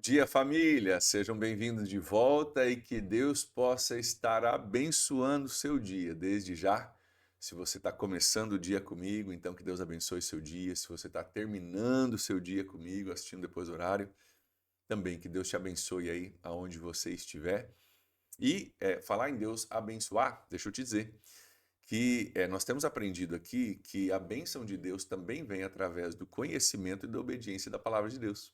Dia, família! Sejam bem-vindos de volta e que Deus possa estar abençoando o seu dia. Desde já, se você está começando o dia comigo, então que Deus abençoe seu dia. Se você está terminando o seu dia comigo, assistindo depois do horário, também que Deus te abençoe aí aonde você estiver. E falar em Deus abençoar, deixa eu te dizer que nós temos aprendido aqui que a bênção de Deus também vem através do conhecimento e da obediência da palavra de Deus.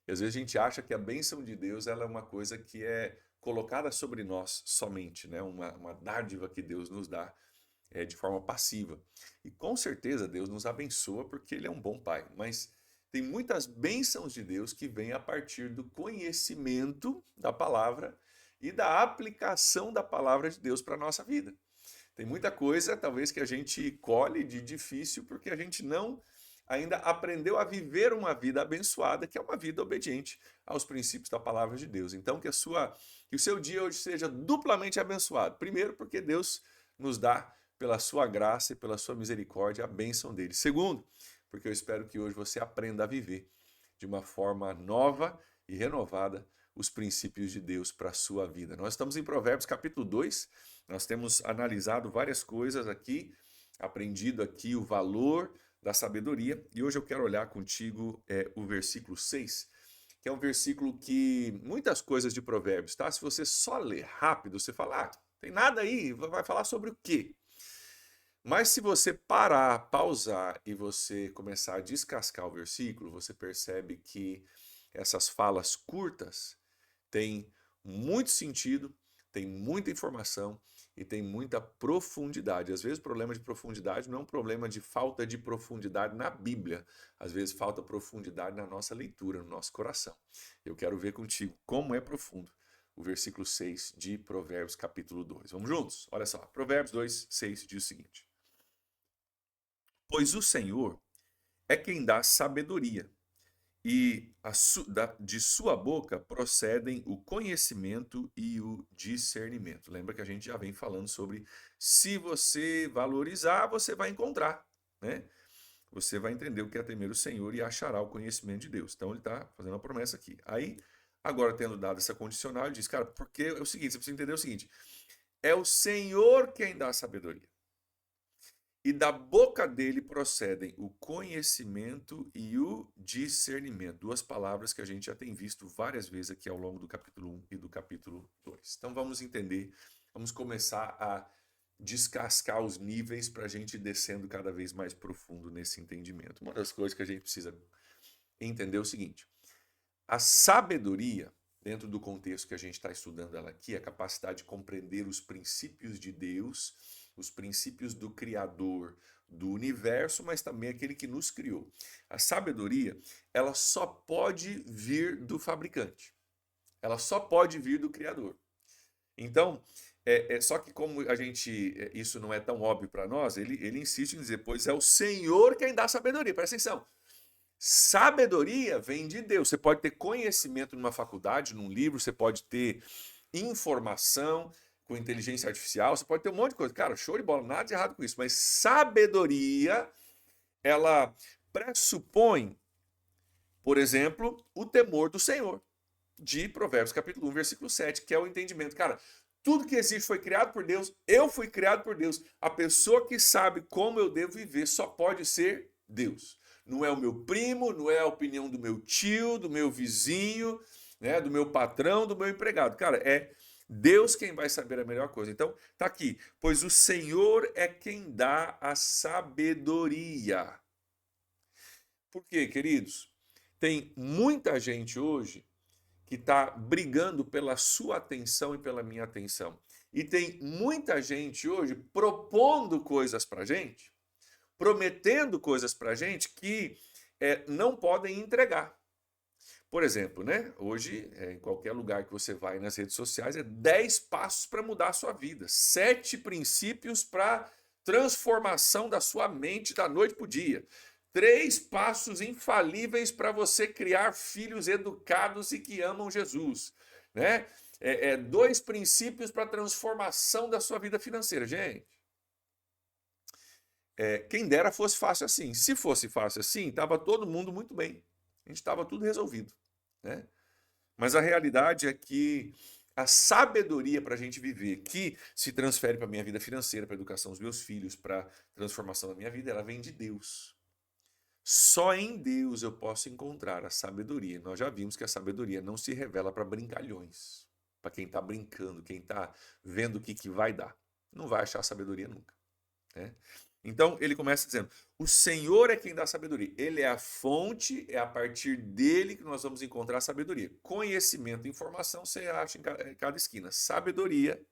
E às vezes a gente acha que a bênção de Deus ela é uma coisa que é colocada sobre nós somente, né? Uma dádiva que Deus nos dá de forma passiva. E com certeza Deus nos abençoa porque Ele é um bom Pai. Mas tem muitas bênçãos de Deus que vêm a partir do conhecimento da palavra e da aplicação da palavra de Deus para a nossa vida. Tem muita coisa, talvez, que a gente colhe de difícil porque a gente não ainda aprendeu a viver uma vida abençoada, que é uma vida obediente aos princípios da palavra de Deus. Então, que o seu dia hoje seja duplamente abençoado. Primeiro, porque Deus nos dá, pela sua graça e pela sua misericórdia, a bênção dele. Segundo, porque eu espero que hoje você aprenda a viver de uma forma nova e renovada os princípios de Deus para a sua vida. Nós estamos em Provérbios capítulo 2, nós temos analisado várias coisas aqui, aprendido aqui o valor da sabedoria, e hoje eu quero olhar contigo o versículo 6, que é um versículo que muitas coisas de Provérbios, tá? Se você só ler rápido, você fala, tem nada aí, vai falar sobre o quê? Mas se você parar, pausar e você começar a descascar o versículo, você percebe que essas falas curtas têm muito sentido, tem muita informação e tem muita profundidade. Às vezes o problema de profundidade não é um problema de falta de profundidade na Bíblia. Às vezes falta profundidade na nossa leitura, no nosso coração. Eu quero ver contigo como é profundo o versículo 6 de Provérbios capítulo 2. Vamos juntos? Olha só, Provérbios 2, 6 diz o seguinte: Pois o Senhor é quem dá sabedoria, e de sua boca procedem o conhecimento e o discernimento. Lembra que a gente já vem falando sobre se você valorizar, você vai encontrar, né? Você vai entender o que é temer o Senhor e achará o conhecimento de Deus. Então ele está fazendo uma promessa aqui. Aí, agora tendo dado essa condicional, ele diz, cara, porque é o seguinte, você precisa entender o seguinte, é o Senhor quem dá a sabedoria. E da boca dele procedem o conhecimento e o discernimento. Duas palavras que a gente já tem visto várias vezes aqui ao longo do capítulo 1 e do capítulo 2. Então vamos entender, vamos começar a descascar os níveis para a gente ir descendo cada vez mais profundo nesse entendimento. Uma das coisas que a gente precisa entender é o seguinte: a sabedoria, dentro do contexto que a gente está estudando ela aqui, a capacidade de compreender os princípios de Deus, os princípios do Criador do universo, mas também aquele que nos criou. A sabedoria, ela só pode vir do fabricante. Ela só pode vir do Criador. Então, só que como isso não é tão óbvio para nós, ele insiste em dizer, pois é o Senhor quem dá sabedoria. Presta atenção. Sabedoria vem de Deus. Você pode ter conhecimento numa faculdade, num livro, você pode ter informação com inteligência artificial, você pode ter um monte de coisa. Cara, show de bola, nada de errado com isso. Mas sabedoria, ela pressupõe, por exemplo, o temor do Senhor, de Provérbios capítulo 1, versículo 7, que é o entendimento. Cara, tudo que existe foi criado por Deus, eu fui criado por Deus. A pessoa que sabe como eu devo viver só pode ser Deus. Não é o meu primo, não é a opinião do meu tio, do meu vizinho, né, do meu patrão, do meu empregado. Cara, é Deus quem vai saber a melhor coisa. Então, tá aqui. Pois o Senhor é quem dá a sabedoria. Por quê, queridos? Tem muita gente hoje que está brigando pela sua atenção e pela minha atenção. E tem muita gente hoje propondo coisas para gente, prometendo coisas para gente que não podem entregar. Por exemplo, né? Hoje, em qualquer lugar que você vai nas redes sociais, é 10 passos para mudar a sua vida, 7 princípios para transformação da sua mente da noite para o dia. 3 passos infalíveis para você criar filhos educados e que amam Jesus, né? 2 princípios para a transformação da sua vida financeira. Gente, quem dera fosse fácil assim. Se fosse fácil assim, estava todo mundo muito bem. A gente estava tudo resolvido, né? Mas a realidade é que a sabedoria para a gente viver, que se transfere para a minha vida financeira, para a educação dos meus filhos, para a transformação da minha vida, ela vem de Deus. Só em Deus eu posso encontrar a sabedoria. Nós já vimos que a sabedoria não se revela para brincalhões, para quem está brincando, quem está vendo o que vai dar. Não vai achar sabedoria nunca, né? Então ele começa dizendo: o Senhor é quem dá sabedoria. Ele é a fonte, é a partir dele que nós vamos encontrar a sabedoria. Conhecimento e informação você acha em cada esquina. Sabedoria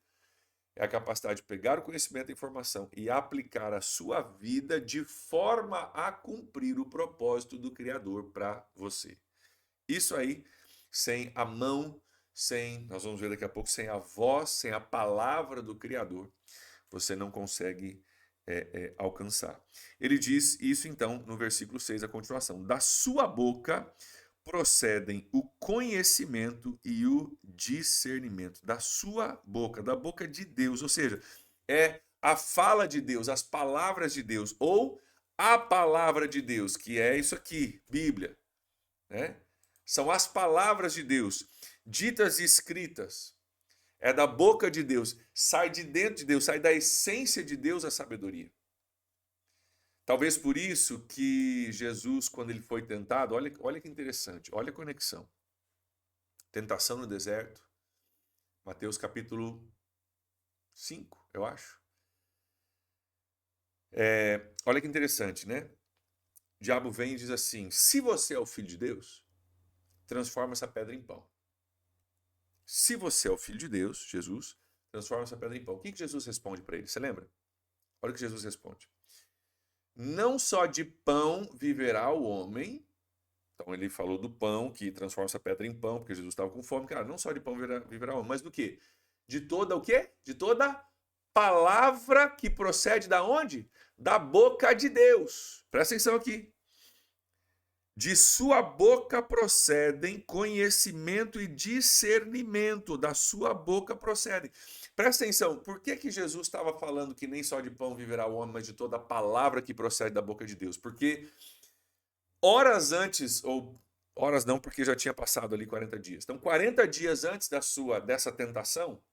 é a capacidade de pegar o conhecimento e a informação e aplicar a sua vida de forma a cumprir o propósito do Criador para você. Isso aí, sem a mão, sem, nós vamos ver daqui a pouco, sem a voz, sem a palavra do Criador, você não consegue alcançar. Ele diz isso então no versículo 6, a continuação: da sua boca procedem o conhecimento e o discernimento. Da sua boca, da boca de Deus, ou seja, é a fala de Deus, as palavras de Deus, ou a palavra de Deus, que é isso aqui, Bíblia, né? São as palavras de Deus, ditas e escritas. É da boca de Deus, sai de dentro de Deus, sai da essência de Deus a sabedoria. Talvez por isso que Jesus, quando ele foi tentado, olha que interessante, olha a conexão. Tentação no deserto, Mateus capítulo 5, eu acho. Olha que interessante, né? O diabo vem e diz assim: se você é o filho de Deus, transforma essa pedra em pão. Se você é o filho de Deus, Jesus, transforma essa pedra em pão. O que Jesus responde para ele? Você lembra? Olha o que Jesus responde. Não só de pão viverá o homem. Então ele falou do pão, que transforma essa pedra em pão, porque Jesus estava com fome. Cara, não só de pão viverá o homem, mas do quê? De toda o quê? De toda palavra que procede da onde? Da boca de Deus. Presta atenção aqui. De sua boca procedem conhecimento e discernimento, da sua boca procedem. Presta atenção, por que Jesus estava falando que nem só de pão viverá o homem, mas de toda a palavra que procede da boca de Deus? Porque horas antes, ou horas não, porque já tinha passado ali 40 dias. Então, 40 dias antes dessa tentação,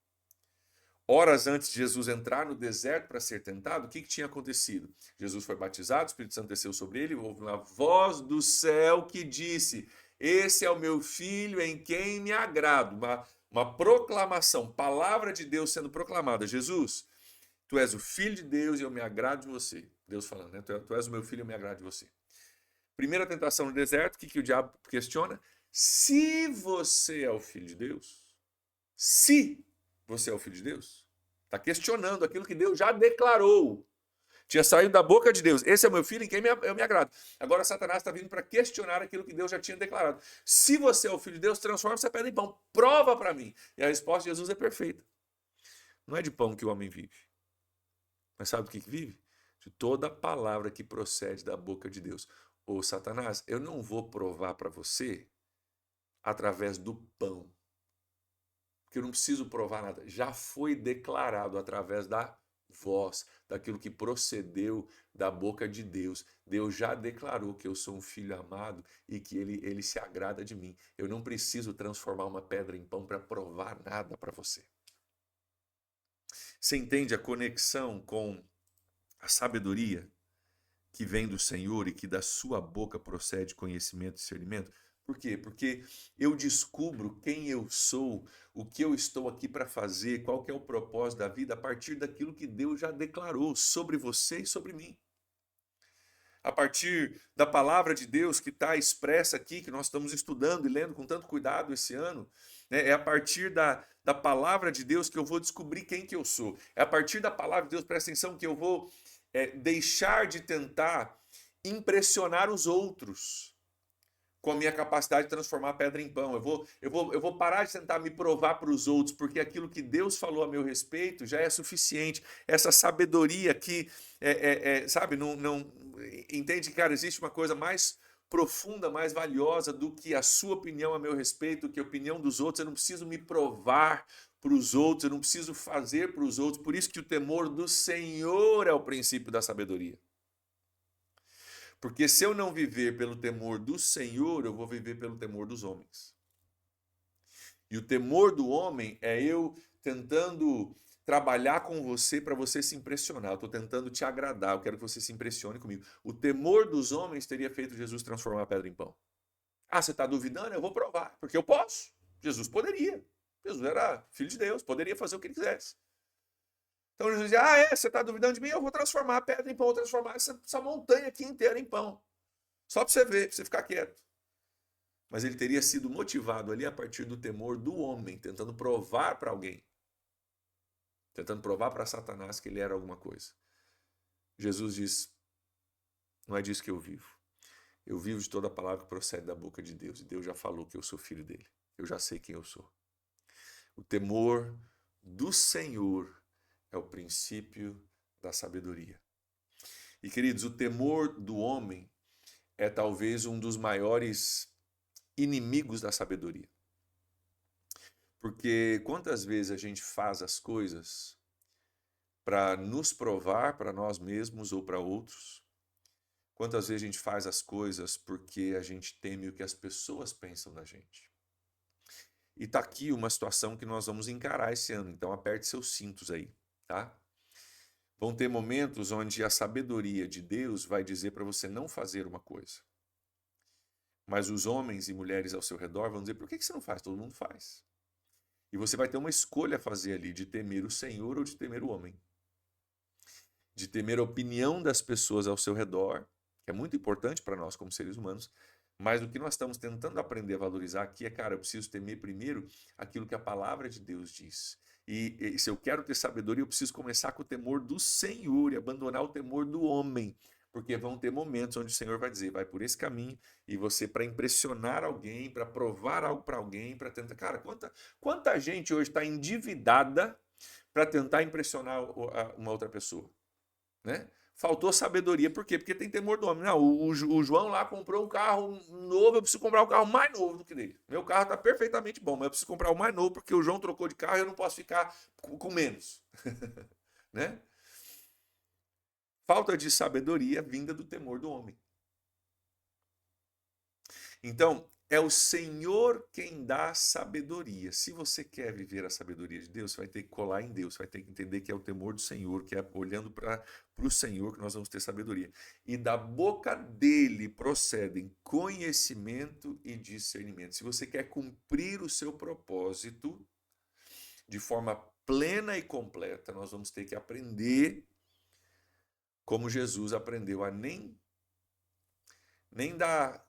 horas antes de Jesus entrar no deserto para ser tentado, o que tinha acontecido? Jesus foi batizado, o Espírito Santo desceu sobre ele, houve uma voz do céu que disse: esse é o meu filho em quem me agrado. Uma proclamação, palavra de Deus sendo proclamada. Jesus, tu és o filho de Deus e eu me agrado de você. Deus falando, né? Tu és o meu filho e eu me agrado de você. Primeira tentação no deserto, o que o diabo questiona? Se você é o filho de Deus, se você é o filho de Deus, está questionando aquilo que Deus já declarou. Tinha saído da boca de Deus. Esse é o meu filho em quem eu me agrado. Agora Satanás está vindo para questionar aquilo que Deus já tinha declarado. Se você é o filho de Deus, transforma essa pedra em pão. Prova para mim. E a resposta de Jesus é perfeita. Não é de pão que o homem vive. Mas sabe do que vive? De toda palavra que procede da boca de Deus. Ô Satanás, eu não vou provar para você através do pão. Porque eu não preciso provar nada. Já foi declarado através da voz, daquilo que procedeu da boca de Deus. Deus já declarou que eu sou um filho amado e que ele se agrada de mim. Eu não preciso transformar uma pedra em pão para provar nada para você. Você entende a conexão com a sabedoria que vem do Senhor e que da sua boca procede conhecimento e discernimento? Por quê? Porque eu descubro quem eu sou, o que eu estou aqui para fazer, qual que é o propósito da vida a partir daquilo que Deus já declarou sobre você e sobre mim. A partir da palavra de Deus que está expressa aqui, que nós estamos estudando e lendo com tanto cuidado esse ano, né? É a partir da palavra de Deus que eu vou descobrir quem que eu sou. É a partir da palavra de Deus, presta atenção, que eu vou deixar de tentar impressionar os outros com a minha capacidade de transformar a pedra em pão. Eu vou parar de tentar me provar para os outros, porque aquilo que Deus falou a meu respeito já é suficiente. Essa sabedoria que, sabe, não entende que, cara, existe uma coisa mais profunda, mais valiosa do que a sua opinião a meu respeito, do que a opinião dos outros. Eu não preciso me provar para os outros, eu não preciso fazer para os outros. Por isso que o temor do Senhor é o princípio da sabedoria. Porque se eu não viver pelo temor do Senhor, eu vou viver pelo temor dos homens. E o temor do homem é eu tentando trabalhar com você para você se impressionar. Eu estou tentando te agradar, eu quero que você se impressione comigo. O temor dos homens teria feito Jesus transformar a pedra em pão. Ah, você está duvidando? Eu vou provar, porque eu posso. Jesus poderia. Jesus era filho de Deus, poderia fazer o que ele quisesse. Então Jesus dizia, ah, você está duvidando de mim? Eu vou transformar a pedra em pão, vou transformar essa montanha aqui inteira em pão. Só para você ver, para você ficar quieto. Mas ele teria sido motivado ali a partir do temor do homem, tentando provar para alguém, tentando provar para Satanás que ele era alguma coisa. Jesus diz, não é disso que eu vivo. Eu vivo de toda a palavra que procede da boca de Deus. E Deus já falou que eu sou filho dele. Eu já sei quem eu sou. O temor do Senhor é o princípio da sabedoria. E, queridos, o temor do homem é talvez um dos maiores inimigos da sabedoria. Porque quantas vezes a gente faz as coisas para nos provar para nós mesmos ou para outros? Quantas vezes a gente faz as coisas porque a gente teme o que as pessoas pensam da gente? E está aqui uma situação que nós vamos encarar esse ano, então aperte seus cintos aí, tá? Vão ter momentos onde a sabedoria de Deus vai dizer para você não fazer uma coisa. Mas os homens e mulheres ao seu redor vão dizer, por que você não faz? Todo mundo faz. E você vai ter uma escolha a fazer ali, de temer o Senhor ou de temer o homem. De temer a opinião das pessoas ao seu redor, que é muito importante para nós como seres humanos, mas o que nós estamos tentando aprender a valorizar aqui é, cara, eu preciso temer primeiro aquilo que a palavra de Deus diz. E se eu quero ter sabedoria, eu preciso começar com o temor do Senhor e abandonar o temor do homem. Porque vão ter momentos onde o Senhor vai dizer, vai por esse caminho, e você, para impressionar alguém, para provar algo para alguém, para tentar. Cara, quanta gente hoje está endividada para tentar impressionar uma outra pessoa? Né? Faltou sabedoria, por quê? Porque tem temor do homem. Não, o João lá comprou um carro novo, eu preciso comprar um carro mais novo do que dele. Meu carro está perfeitamente bom, mas eu preciso comprar o mais novo porque o João trocou de carro e eu não posso ficar com menos. Né? Falta de sabedoria vinda do temor do homem. Então, é o Senhor quem dá sabedoria. Se você quer viver a sabedoria de Deus, você vai ter que colar em Deus, vai ter que entender que é o temor do Senhor, que é olhando para o Senhor que nós vamos ter sabedoria. E da boca dele procedem conhecimento e discernimento. Se você quer cumprir o seu propósito de forma plena e completa, nós vamos ter que aprender como Jesus aprendeu a nem dar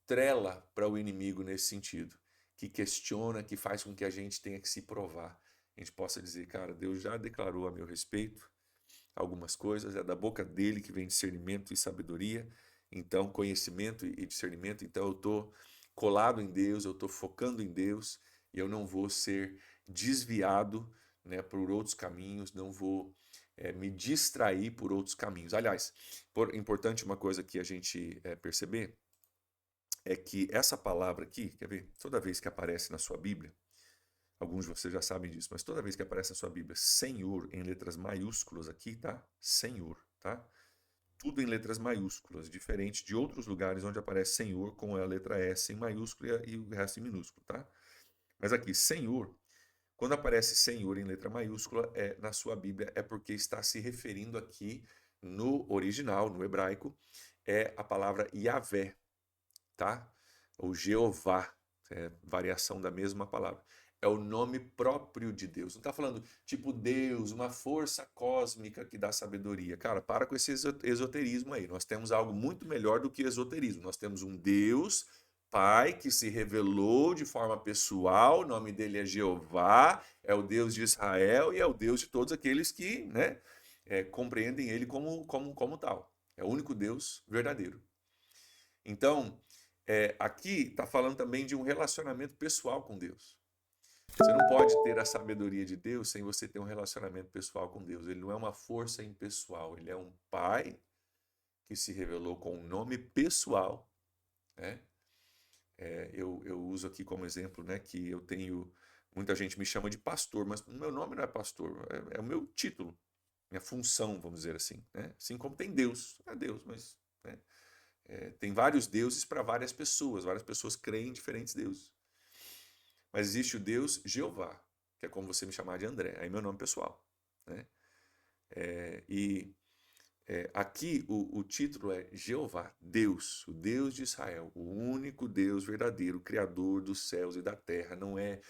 trela para o inimigo nesse sentido, que questiona, que faz com que a gente tenha que se provar. A gente possa dizer, cara, Deus já declarou a meu respeito algumas coisas, é da boca dele que vem discernimento e sabedoria, então conhecimento e discernimento, então eu estou colado em Deus, eu estou focando em Deus e eu não vou ser desviado, né, por outros caminhos, não vou me distrair por outros caminhos. Aliás, importante uma coisa que a gente perceber, é que essa palavra aqui, quer ver? Toda vez que aparece na sua Bíblia, alguns de vocês já sabem disso, mas toda vez que aparece na sua Bíblia, Senhor, em letras maiúsculas aqui, tá? Senhor, tá? Tudo em letras maiúsculas, diferente de outros lugares onde aparece Senhor com a letra S em maiúsculo e o resto em minúsculo, tá? Mas aqui, Senhor, quando aparece Senhor em letra maiúscula na sua Bíblia, é porque está se referindo aqui no original, no hebraico, é a palavra Yahvé, tá? Ou Jeová, variação da mesma palavra. É o nome próprio de Deus. Não está falando tipo Deus, uma força cósmica que dá sabedoria. Cara, para com esse esoterismo aí. Nós temos algo muito melhor do que esoterismo. Nós temos um Deus, Pai, que se revelou de forma pessoal. O nome dele é Jeová, é o Deus de Israel e é o Deus de todos aqueles que, né, compreendem ele como tal. É o único Deus verdadeiro. Então, aqui está falando também de um relacionamento pessoal com Deus. Você não pode ter a sabedoria de Deus sem você ter um relacionamento pessoal com Deus. Ele não é uma força impessoal, ele é um Pai que se revelou com um nome pessoal. Né? Eu uso aqui como exemplo, né, que eu tenho. Muita gente me chama de pastor, mas o meu nome não é pastor, é o meu título, minha função, vamos dizer assim. Né? Assim como tem Deus, é Deus, mas. Né? Tem vários deuses para várias pessoas creem em diferentes deuses. mas existe o Deus Jeová, que é como você me chamar de André, aí meu nome pessoal, né? E aqui o título é Jeová, Deus, o Deus de Israel, o único Deus verdadeiro, Criador dos céus e da terra. Não é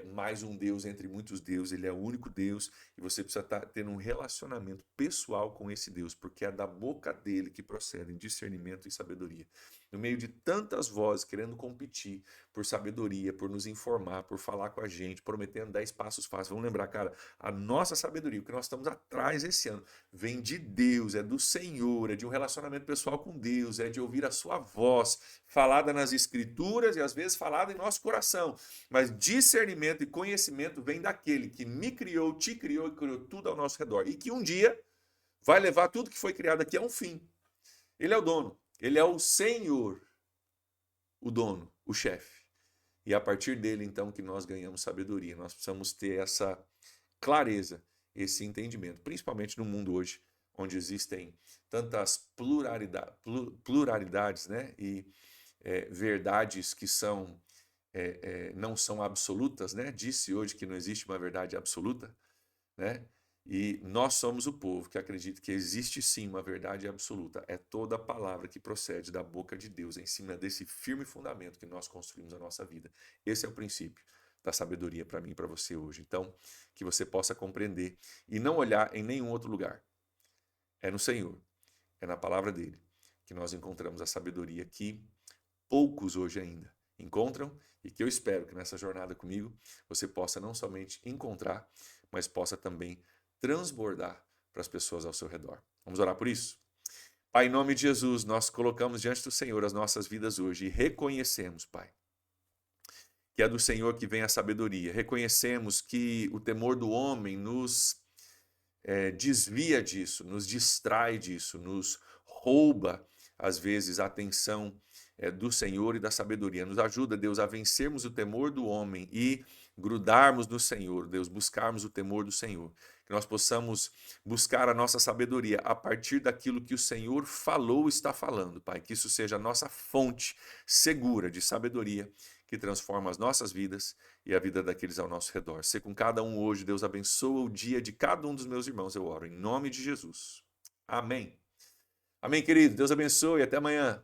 mais um Deus entre muitos deuses, ele é o único Deus e você precisa ter um relacionamento pessoal com esse Deus, porque é da boca dele que procedem discernimento e sabedoria. No meio de tantas vozes querendo competir por sabedoria, por nos informar, por falar com a gente, prometendo 10 passos fáceis. Vamos lembrar, cara, a nossa sabedoria, o que nós estamos atrás esse ano, vem de Deus, é do Senhor, é de um relacionamento pessoal com Deus, é de ouvir a sua voz, falada nas Escrituras e às vezes falada em nosso coração. Mas discernimento e conhecimento vem daquele que me criou, te criou e criou tudo ao nosso redor. E que um dia vai levar tudo que foi criado aqui a um fim. Ele é o dono, ele é o Senhor, o dono, o chefe. E é a partir dele, então, que nós ganhamos sabedoria. Nós precisamos ter essa clareza, esse entendimento, principalmente no mundo hoje, onde existem tantas pluralidades, né? E verdades que não são absolutas, né? Disse hoje que não existe uma verdade absoluta, né? E nós somos o povo que acredita que existe sim uma verdade absoluta. É toda a palavra que procede da boca de Deus, em cima desse firme fundamento que nós construímos a nossa vida. Esse é o princípio da sabedoria para mim e para você hoje. Então, que você possa compreender e não olhar em nenhum outro lugar. É no Senhor, é na palavra dele que nós encontramos a sabedoria que poucos hoje ainda encontram e que eu espero que nessa jornada comigo você possa não somente encontrar, mas possa também transbordar para as pessoas ao seu redor. Vamos orar por isso? Pai, em nome de Jesus, nós colocamos diante do Senhor as nossas vidas hoje e reconhecemos, Pai, que é do Senhor que vem a sabedoria. Reconhecemos que o temor do homem nos desvia disso, nos distrai disso, nos rouba, às vezes, a atenção do Senhor e da sabedoria. Nos ajuda, Deus, a vencermos o temor do homem e grudarmos no Senhor, Deus, buscarmos o temor do Senhor. Que nós possamos buscar a nossa sabedoria a partir daquilo que o Senhor falou e está falando, Pai. Que isso seja a nossa fonte segura de sabedoria que transforma as nossas vidas e a vida daqueles ao nosso redor. Ser com cada um hoje, Deus abençoa o dia de cada um dos meus irmãos, eu oro em nome de Jesus. Amém. Amém, querido. Deus abençoe e até amanhã.